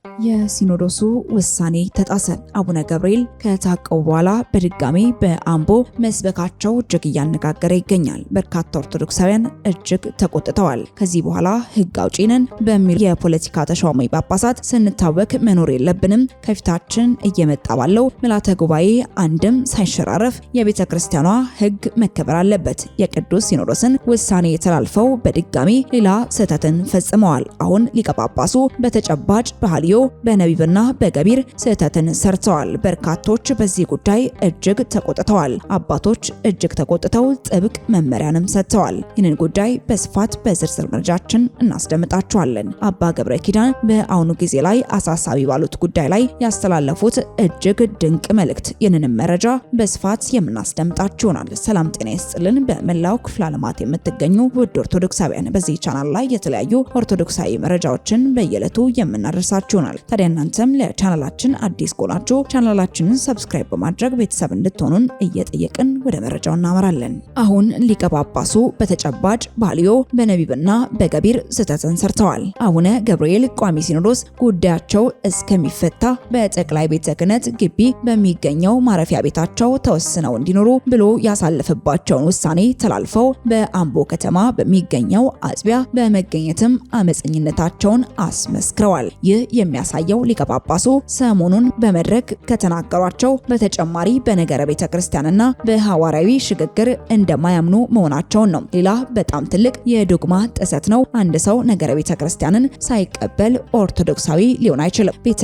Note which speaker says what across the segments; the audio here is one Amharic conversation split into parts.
Speaker 1: የሲኖዶሱ ውሳኔ ተጣሰ። አቡነ ገብርኤል ከታቀቡ በኋላ በድጋሚ በአምቦ መስበካቸው እጅግ እያነጋገረ ይገኛል። በርካታ ኦርቶዶክሳውያን እጅግ ተቆጥተዋል። ከዚህ በኋላ ሕግ አውጪ ነን በሚል የፖለቲካ ተሿሚ ጳጳሳት ስንታወክ መኖር የለብንም። ከፊታችን እየመጣ ባለው ምልዓተ ጉባኤ አንድም ሳይሸራረፍ የቤተ ክርስቲያኗ ሕግ መከበር አለበት። የቅዱስ ሲኖዶስን ውሳኔ ተላልፈው በድጋሚ ሌላ ስህተትን ፈጽመዋል። አሁን ሊቀ ጳጳሱ በተጨባጭ በሐልዮ በነቢብና በገቢር ስህተትን ሰርተዋል። በርካቶች በዚህ ጉዳይ እጅግ ተቆጥተዋል። አባቶች እጅግ ተቆጥተው ጥብቅ መመሪያንም ሰጥተዋል። ይህንን ጉዳይ በስፋት በዝርዝር መረጃችን እናስደምጣችኋለን። አባ ገብረ ኪዳን በአሁኑ ጊዜ ላይ አሳሳቢ ባሉት ጉዳይ ላይ ያስተላለፉት እጅግ ድንቅ መልእክት፣ ይህንንም መረጃ በስፋት የምናስደምጣችሁ ይሆናል። ሰላም ጤና ይስጥልን። በመላው ክፍለ ዓለማት የምትገኙ ውድ ኦርቶዶክሳውያን በዚህ ቻናል ላይ የተለያዩ ኦርቶዶክሳዊ መረጃዎችን በየዕለቱ የምናደርሳችሁ ይሆናል። ታዲያ እናንተም ለቻናላችን አዲስ ከሆናችሁ ቻናላችንን ሰብስክራይብ በማድረግ ቤተሰብ እንድትሆኑን እየጠየቅን ወደ መረጃው እናመራለን። አሁን ሊቀ ጳጳሱ በተጨባጭ በሐልዮ በነቢብና በገቢር ስህተትን ሰርተዋል። አቡነ ገብርኤል ቋሚ ሲኖዶስ ጉዳያቸው እስከሚፈታ በጠቅላይ ቤተ ክህነት ግቢ በሚገኘው ማረፊያ ቤታቸው ተወስነው እንዲኖሩ ብሎ ያሳለፈባቸውን ውሳኔ ተላልፈው በአምቦ ከተማ በሚገኘው አጥቢያ በመገኘትም አመፀኝነታቸውን አስመስክረዋል። ይህ የሚያሳየው ሊቀ ጳጳሱ ሰሞኑን በመድረክ ከተናገሯቸው በተጨማሪ በነገረ ቤተ ክርስቲያንና በሐዋርያዊ ሽግግር እንደማያምኑ መሆናቸውን ነው። ሌላ በጣም ትልቅ የዶግማ ጥሰት ነው። አንድ ሰው ነገረ ቤተ ክርስቲያንን ሳይቀበል ኦርቶዶክሳዊ ሊሆን አይችልም። ቤተ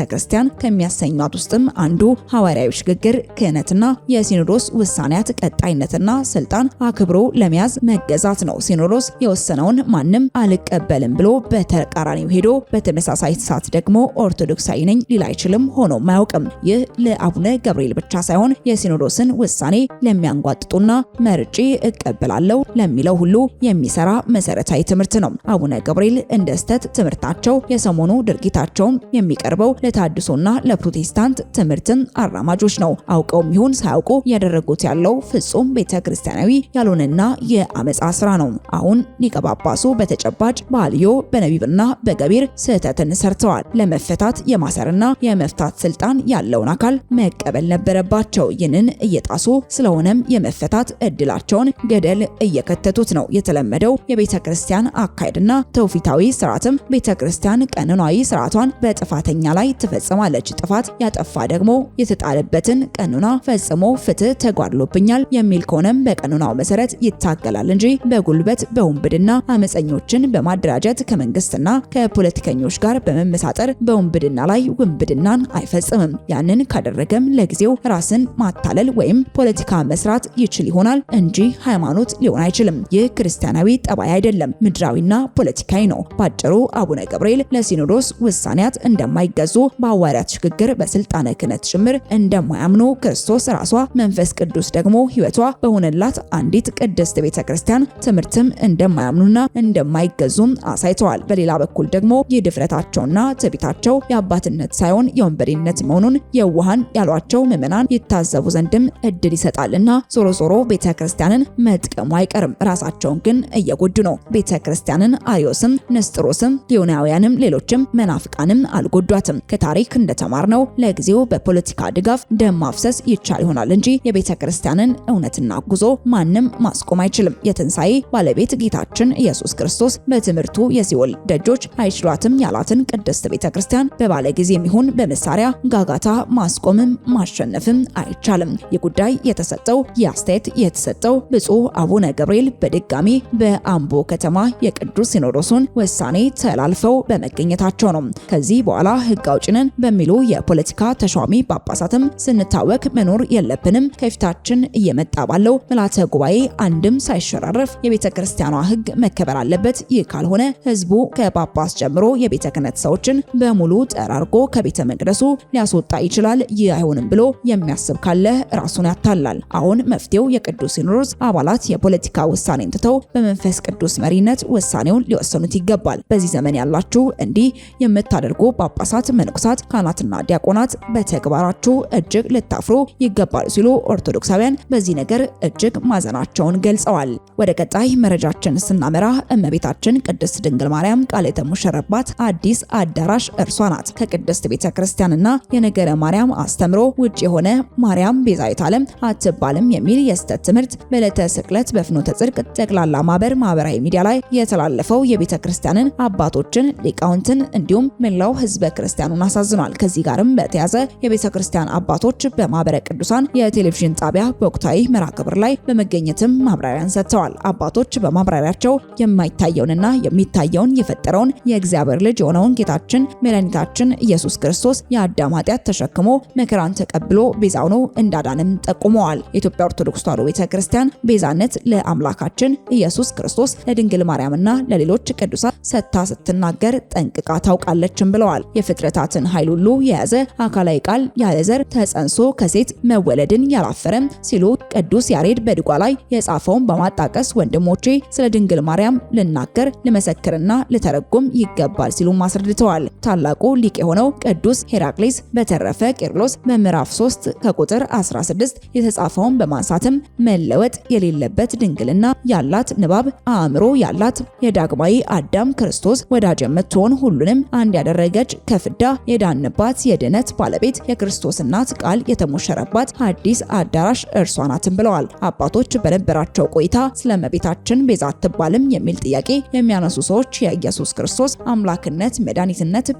Speaker 1: ክርስቲያን ከሚያሰኟት ውስጥም አንዱ ሐዋርያዊ ሽግግር፣ ክህነትና የሲኖዶስ ውሳኔያት ቀጣይነትና ስልጣን አክብሮ ለመያዝ መገዛት ነው። ሲኖዶስ የወሰነውን ማንም አልቀበልም ብሎ በተቃራኒው ሄዶ በተመሳሳይ ሰዓት ደግሞ ኦርቶዶክሳዊ ነኝ ሊል አይችልም፣ ሆኖም አያውቅም። ይህ ለአቡነ ገብርኤል ብቻ ሳይሆን የሲኖዶስን ውሳኔ ለሚያንጓጥጡና መርጬ እቀበላለሁ ለሚለው ሁሉ የሚሰራ መሰረታዊ ትምህርት ነው። አቡነ ገብርኤል እንደ ስተት ትምህርታቸው የሰሞኑ ድርጊታቸውም የሚቀርበው ለታድሶና ለፕሮቴስታንት ትምህርትን አራማጆች ነው። አውቀውም ይሁን ሳያውቁ ያደረጉት ያለው ፍጹም ቤተክርስቲያናዊ ያልሆነና የአመጻ ስራ ነው። አሁን ሊቀ ጳጳሱ በተጨባጭ በሐልዮ በነቢብና በገቢር ስህተትን ሰርተዋል። ለመፈታት የማሰርና የመፍታት ስልጣን ያለውን አካል መቀበል ነበረባቸው። ይህንን እየጣሱ ስለሆነም የመፈታት እድላቸውን ገደል እየከተቱት ነው። የተለመደው የቤተ ክርስቲያን አካሄድና ተውፊታዊ ስርዓትም ቤተ ክርስቲያን ቀኖናዊ ስርዓቷን በጥፋተኛ ላይ ትፈጽማለች። ጥፋት ያጠፋ ደግሞ የተጣለበትን ቀኖና ፈጽሞ ፍትህ ተጓድሎብኛል የሚል ከሆነም በቀኖናው መሰረት ይታገላል እንጂ በጉልበት በውንብድና አመፀኞችን በማደራጀት ከመንግስትና ከፖለቲከኞች ጋር በመመሳጠር በውንብድና ላይ ውንብድናን አይፈጽምም። ያንን ካደረገም ለጊዜው ራስን ማታለል ወይም ፖለቲካ መስራት ይችል ይሆናል እንጂ ሃይማኖት ሊሆን አይችልም። ይህ ክርስቲያናዊ ጠባይ አይደለም፣ ምድራዊና ፖለቲካዊ ነው። ባጭሩ አቡነ ገብርኤል ለሲኖዶስ ውሳኔያት እንደማይገዙ፣ በሐዋርያት ሽግግር በስልጣነ ክህነት ጭምር እንደማያምኑ፣ ክርስቶስ ራሷ መንፈስ ቅዱስ ደግሞ ሕይወቷ በሆነላት አንዲት ቅድስት ቤተክርስቲያን ትምህርትም እንደማያምኑና እንደማይገዙም አሳይተዋል። በሌላ በኩል ደግሞ ይህ ድፍረታቸውና ትዕቢታቸው የአባትነት ሳይሆን የወንበዴነት መሆኑን የዋሃን ያሏቸው ምዕመናን ይታዘቡ ዘንድም እድል ይሰጣልና ዞሮ ዞሮ ቤተክርስቲያንን መጥቀሙ አይቀርም። ራሳቸውን ግን እየጎዱ ነው። ቤተክርስቲያንን አርዮስም፣ ንስጥሮስም፣ ሊዮናውያንም ሌሎችም መናፍቃንም አልጎዷትም። ከታሪክ እንደተማርነው ለጊዜው በፖለቲካ ድጋፍ ደም ማፍሰስ ይቻል ይሆናል እንጂ የቤተክርስቲያንን እውነትና ጉዞ ማንም ማስቆም አይችልም። የትንሣኤ ባለቤት ጌታችን ኢየሱስ ክርስቶስ በትምህርቱ የሲኦል ደጆች አይችሏትም ያላትን ቅድስት ቤተክርስቲያን በባለ ጊዜም ይሁን በመሳሪያ ጋጋታ ማስቆምም ማሸነፍም አይቻልም። የጉዳይ የተሰጠው የአስተያየት የተሰጠው ብፁዕ አቡነ ገብርኤል በድጋሚ በአምቦ ከተማ የቅዱስ ሲኖዶሱን ውሳኔ ተላልፈው በመገኘታቸው ነው። ከዚህ በኋላ ሕግ አውጪ ነን በሚሉ የፖለቲካ ተሿሚ ጳጳሳትም ስንታወክ መኖር የለብንም። ከፊታችን እየመጣ ባለው ምልዓተ ጉባኤ አንድም ሳይሸራረፍ የቤተ ክርስቲያኗ ሕግ መከበር አለበት። ይህ ካልሆነ ህዝቡ ከጳጳስ ጀምሮ የቤተ ክህነት ሰዎችን በሙሉ ጠራርጎ ከቤተ መቅደሱ ሊያስወጣ ይችላል። ይህ አይሆንም ብሎ የሚያስብ ካለ ራሱን ያታላል። አሁን መፍትሄው የቅዱስ ሲኖዶስ አባላት የፖለቲካ ውሳኔን ትተው በመንፈስ ቅዱስ መሪነት ውሳኔውን ሊወሰኑት ይገባል። በዚህ ዘመን ያላችሁ እንዲህ የምታደርጉ ጳጳሳት፣ መነኮሳት፣ ካህናትና ዲያቆናት በተግባራችሁ እጅግ ልታፍሩ ይገባል ሲሉ ኦርቶዶክሳውያን በዚህ ነገር እጅግ ማዘናቸውን ገልጸዋል። ወደ ቀጣይ መረጃችን ስናመራ እመቤታችን ቅድስት ድንግል ማርያም ቃል የተሞሸረባት አዲስ አዲስ አዳራሽ እርሷ ናት። ከቅድስት ቤተክርስቲያንና የነገረ ማርያም አስተምሮ ውጭ የሆነ ማርያም ቤዛዊተ ዓለም አትባልም የሚል የስተት ትምህርት በዕለተ ስቅለት በፍኖተ ጽድቅ ጠቅላላ ማህበራዊ ሚዲያ ላይ የተላለፈው የቤተክርስቲያንን አባቶችን፣ ሊቃውንትን እንዲሁም መላው ህዝበ ክርስቲያኑን አሳዝኗል። ከዚህ ጋርም በተያያዘ የቤተክርስቲያን አባቶች በማህበረ ቅዱሳን የቴሌቪዥን ጣቢያ በወቅታዊ መርሃ ግብር ላይ በመገኘትም ማብራሪያን ሰጥተዋል። አባቶች በማብራሪያቸው የማይታየውንና የሚታየውን የፈጠረውን የእግዚአብሔር ልጅ የሆነውን ጌታችን መድኃኒታችን ኢየሱስ ክርስቶስ የአዳም ኃጢአት ተሸክሞ መከራን ተቀብሎ ቤዛ ሆኖ እንዳዳንም ጠቁመዋል። የኢትዮጵያ ኦርቶዶክስ ተዋሕዶ ቤተክርስቲያን ቤዛነት ለአምላካችን ኢየሱስ ክርስቶስ ለድንግል ማርያምና ለሌሎች ቅዱሳን ሰጥታ ስትናገር ጠንቅቃ ታውቃለችም ብለዋል። የፍጥረታትን ኃይል ሁሉ የያዘ አካላዊ ቃል ያለ ዘር ተጸንሶ ከሴት መወለድን ያላፈረም ሲሉ ቅዱስ ያሬድ በድጓ ላይ የጻፈውን በማጣቀስ ወንድሞቼ ስለ ድንግል ማርያም ልናገር ልመሰክርና ልተረጉም ይገባል ሲሉ አስረድተዋል። ታላቁ ሊቅ የሆነው ቅዱስ ሄራክሊስ በተረፈ ቄርሎስ በምዕራፍ 3 ከቁጥር 16 የተጻፈውን በማንሳትም መለወጥ የሌለበት ድንግልና ያላት ንባብ አእምሮ ያላት የዳግማዊ አዳም ክርስቶስ ወዳጅ የምትሆን ሁሉንም አንድ ያደረገች ከፍዳ የዳንባት የድነት ባለቤት የክርስቶስ እናት ቃል የተሞሸረባት አዲስ አዳራሽ እርሷ ናትም ብለዋል። አባቶች በነበራቸው ቆይታ ስለ እመቤታችን ቤዛ አትባልም የሚል ጥያቄ የሚያነሱ ሰዎች የኢየሱስ ክርስቶስ አምላክነት፣ መድኃኒትነት፣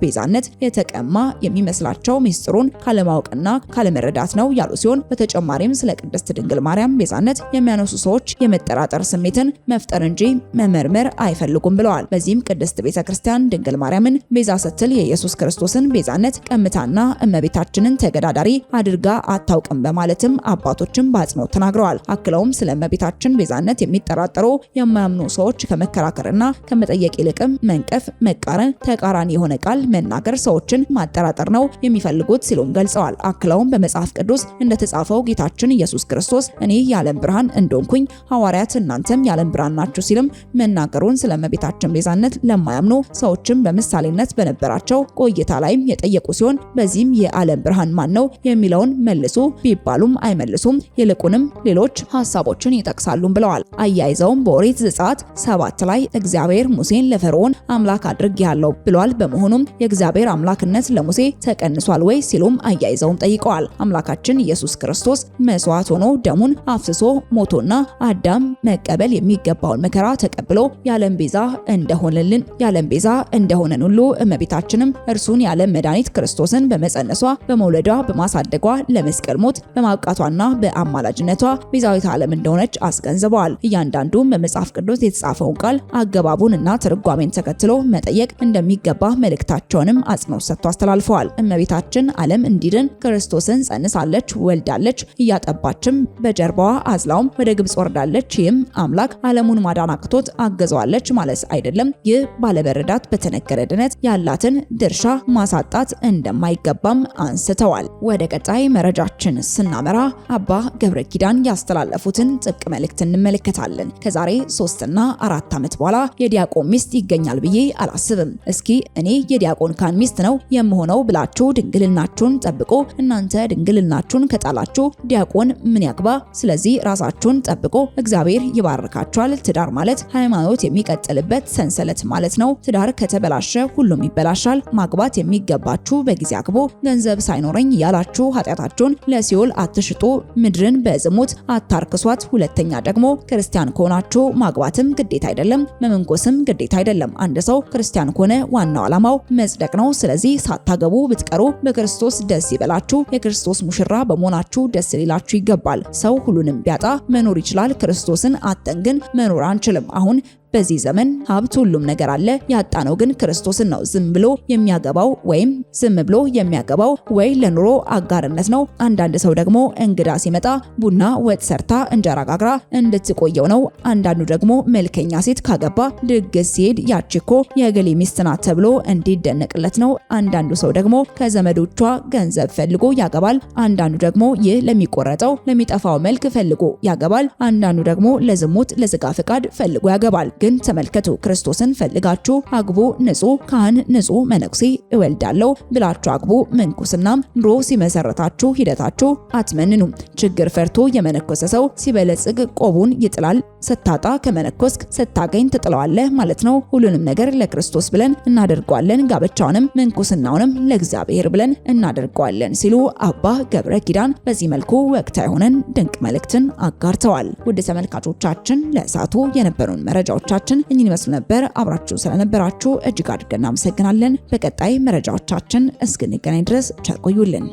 Speaker 1: ቤዛነት የተቀማ የሚመስላቸው ሚስጥሩን ካለማወቅና ካለመረዳት ነው ያሉ ሲሆን በተጨማሪም ስለ ቅድስት ድንግል ማርያም ቤዛነት የሚያነሱ ሰዎች የመጠራጠር ስሜትን መፍጠር እንጂ መመርመር አይፈልጉም ብለዋል። በዚህም ቅድስት ቤተክርስቲያን ድንግል ማርያምን ቤዛ ስትል የኢየሱስ ክርስቶስን ቤዛነት ቀምታና እመቤታችንን ተገዳዳሪ አድርጋ አታውቅም በማለትም አባቶችም በአጽንኦት ተናግረዋል። አክለውም ስለ እመቤታችን ቤዛነት የሚጠራጠሩ የማያምኑ ሰዎች ከመከራከርና ከመጠየቅ ይልቅም መንቀፍ፣ መቃረን፣ ተቃራኒ የሆነ ቃል መናገር ሰዎችን ማጠራጠር ነው የሚፈልጉት ሲሉም ገልጸዋል። አክለውም በመጽሐፍ ቅዱስ እንደተጻፈው ጌታችን ኢየሱስ ክርስቶስ እኔ የዓለም ብርሃን እንደሆንኩኝ ሐዋርያት እናንተም የዓለም ብርሃን ናችሁ ሲልም መናገሩን ስለ እመቤታችን ቤዛነት ለማያምኑ ሰዎችም በምሳሌነት በነበራቸው ቆይታ ላይም የጠየቁ ሲሆን በዚህም የዓለም ብርሃን ማን ነው የሚለውን መልሱ ቢባሉም አይመልሱም፣ ይልቁንም ሌሎች ሐሳቦችን ይጠቅሳሉ ብለዋል። አያይዘውም በኦሪት ዘጸአት 7 ላይ እግዚአብሔር ሙሴን ለፈርዖን አምላክ አድርጌያለሁ ብሏል። በመሆኑም የእግዚአብሔር አምላክነት ለሙሴ ተቀንሷል ወይ ሲሉም አያይዘውም ጠይቀዋል። አምላካችን ኢየሱስ ክርስቶስ መስዋዕት ሆኖ ደሙን አፍስሶ ሞቶና አዳም መቀበል የሚገባውን መከራ ተቀብሎ የዓለም ቤዛ እንደሆነን ሁሉ እመቤታችንም እርሱን የዓለም መድኃኒት ክርስቶስን በመጸነሷ በመውለዷ በማሳደጓ ለመስቀል ሞት በማብቃቷና በአማላጅነቷ ቤዛዊተ ዓለም እንደሆነች አስገንዝበዋል። እያንዳንዱም በመጽሐፍ ቅዱስ የተጻፈውን ቃል አገባቡንና ትርጓሜን ተከትሎ መጠየቅ እንደሚገባ መልእክታቸውንም አጽንኦት ሰጥቶ አስተላልፈዋል። እመቤታችን ዓለም እንዲድን ክርስቶስን ጸንሳለች፣ ወልዳለች፣ እያጠባችም በጀርባዋ አዝላውም ወደ ግብጽ ወርዳለች። ይህም አምላክ ዓለሙን ማዳን አቅቶት አገዘዋለች ማለት አይደለም። ይህ ባለመረዳት በተነገረ ድነት ያላትን ድርሻ ማሳጣት እንደማይገባም አንስተዋል። ወደ ቀጣይ መረጃችን ስናመራ አባ ገብረ ኪዳን ያስተላለፉትን ጥብቅ መልእክት እንመለከታለን። ከዛሬ 3 እና 4 ዓመት በኋላ የዲያቆን ሚስት ይገኛል ብዬ አላስብም። እስኪ እኔ የዲያቆን ካህን ሚስት ነው የምሆነው ብላችሁ ድንግልናችሁን ጠብቁ። እናንተ ድንግልናችሁን ከጣላችሁ ዲያቆን ምን ያግባ? ስለዚህ ራሳችሁን ጠብቁ፣ እግዚአብሔር ይባርካችኋል። ትዳር ማለት ሃይማኖት የሚቀጥልበት ሰንሰለት ማለት ነው። ትዳር ከተበላሸ ሁሉም ይበላሻል። ማግባት የሚገባችሁ በጊዜ አግቡ። ገንዘብ ሳይኖረኝ ያላችሁ ኃጢአታችሁን ለሲኦል አትሽጡ። ምድርን በዝሙት አታርክሷት። ሁለተኛ ደግሞ ክርስቲያን ከሆናችሁ ማግባትም ግዴታ አይደለም፣ መመንኮስም ግዴታ አይደለም። አንድ ሰው ክርስቲያን ከሆነ ዋናው ዓላማው መጽደቅ ነው። ስለዚህ ሳታገቡ ብትቀሩ በክርስቶስ ደስ ይበላችሁ። የክርስቶስ ሙሽራ በመሆናችሁ ደስ ሊላችሁ ይገባል። ሰው ሁሉንም ቢያጣ መኖር ይችላል። ክርስቶስን አጥተን ግን መኖር አንችልም። አሁን በዚህ ዘመን ሀብት ሁሉም ነገር አለ። ያጣነው ግን ክርስቶስን ነው። ዝም ብሎ የሚያገባው ወይም ዝም ብሎ የሚያገባው ወይ ለኑሮ አጋርነት ነው። አንዳንድ ሰው ደግሞ እንግዳ ሲመጣ ቡና ወጥ ሰርታ እንጀራ ጋግራ እንድትቆየው ነው። አንዳንዱ ደግሞ መልከኛ ሴት ካገባ ድግስ ሲሄድ ያቺኮ የገሌ ሚስት ናት ተብሎ እንዲደነቅለት ነው። አንዳንዱ ሰው ደግሞ ከዘመዶቿ ገንዘብ ፈልጎ ያገባል። አንዳንዱ ደግሞ ይህ ለሚቆረጠው ለሚጠፋው መልክ ፈልጎ ያገባል። አንዳንዱ ደግሞ ለዝሙት ለስጋ ፍቃድ ፈልጎ ያገባል። ግን ተመልከቱ፣ ክርስቶስን ፈልጋችሁ አግቡ፣ ንጹህ ካህን ንጹህ መነኩሴ እወልዳለሁ ብላችሁ አግቡ። ምንኩስናም ኑሮ ሲመሰረታችሁ ሂደታችሁ አትመንኑ። ችግር ፈርቶ የመነኮሰ ሰው ሲበለጽግ ቆቡን ይጥላል። ስታጣ ከመነኮስክ ስታገኝ ትጥለዋለህ ማለት ነው። ሁሉንም ነገር ለክርስቶስ ብለን እናደርገዋለን፣ ጋብቻውንም ምንኩስናውንም ለእግዚአብሔር ብለን እናደርገዋለን ሲሉ አባ ገብረ ኪዳን በዚህ መልኩ ወቅታዊ የሆነን ድንቅ መልእክትን አጋርተዋል። ውድ ተመልካቾቻችን ለሰዓቱ የነበሩን መረጃዎቻችን እኚህን ይመስሉ ነበር። አብራችሁ ስለነበራችሁ እጅግ አድርገን እናመሰግናለን። በቀጣይ መረጃዎቻችን እስክንገናኝ ድረስ ቸር ቆዩልን።